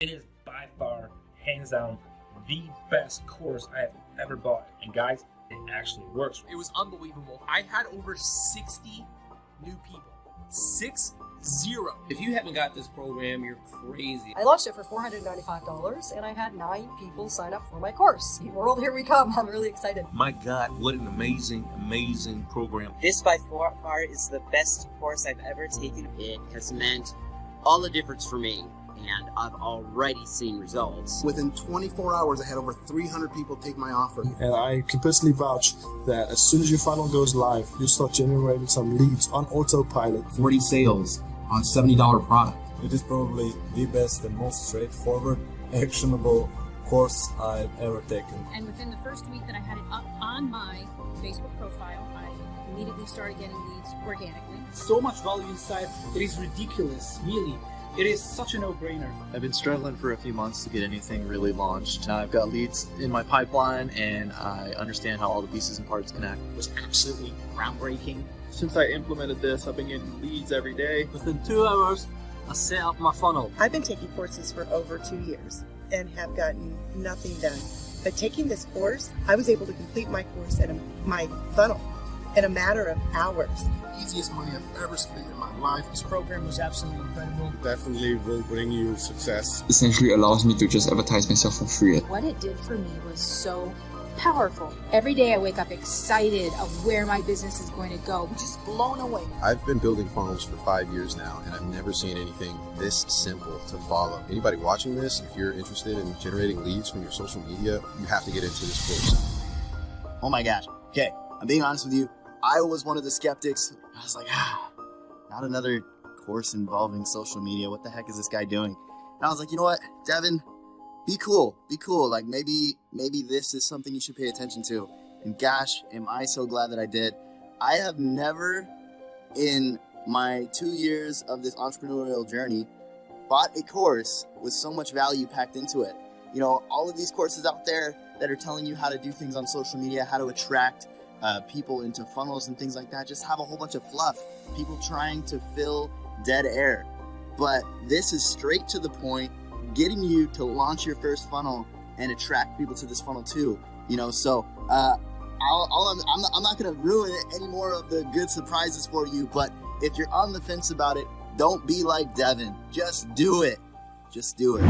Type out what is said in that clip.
It is by far, hands down, the best course I have ever bought. And guys, it actually works. It was unbelievable. I had over 60 new people. 60. If you haven't got this program, you're crazy. I launched it for $495 and I had 9 people sign up for my course. World, here we come. I'm really excited. My God, what an amazing, amazing program. This by far is the best course I've ever taken. It has meant all the difference for me, and I've already seen results. Within 24 hours, I had over 300 people take my offer. And I can personally vouch that as soon as your funnel goes live, you start generating some leads on autopilot. 40 sales on $70 product. It is probably the best and most straightforward, actionable course I've ever taken. And within the first week that I had it up on my Facebook profile, I immediately started getting leads organically. So much value inside, it is ridiculous, really. It is such a no-brainer. I've been struggling for a few months to get anything really launched. Now I've got leads in my pipeline and I understand how all the pieces and parts connect. It was absolutely groundbreaking. Since I implemented this, I've been getting leads every day. Within 2 hours, I set up my funnel. I've been taking courses for over 2 years and have gotten nothing done. But taking this course, I was able to complete my course and my funnel in a matter of hours. Easiest money I've ever spent in my life. This program was absolutely incredible. Definitely will bring you success. Essentially allows me to just advertise myself for free. What it did for me was so powerful. Every day I wake up excited of where my business is going to go. Just blown away. I've been building funnels for 5 years now, and I've never seen anything this simple to follow. Anybody watching this, if you're interested in generating leads from your social media, you have to get into this course. Oh my gosh. Okay, I'm being honest with you. I was one of the skeptics. I was like, not another course involving social media. What the heck is this guy doing? And I was like, you know what, Devin, be cool. Be cool. Like maybe this is something you should pay attention to. And gosh, am I so glad that I did. I have never in my 2 years of this entrepreneurial journey bought a course with so much value packed into it. You know, all of these courses out there that are telling you how to do things on social media, how to attract people into funnels and things like that, just have a whole bunch of fluff. People trying to fill dead air. But this is straight to the point, getting you to launch your first funnel and attract people to this funnel too. You know, so I'm not going to ruin any more of the good surprises for you, but if you're on the fence about it, don't be like Devin. Just do it. Just do it.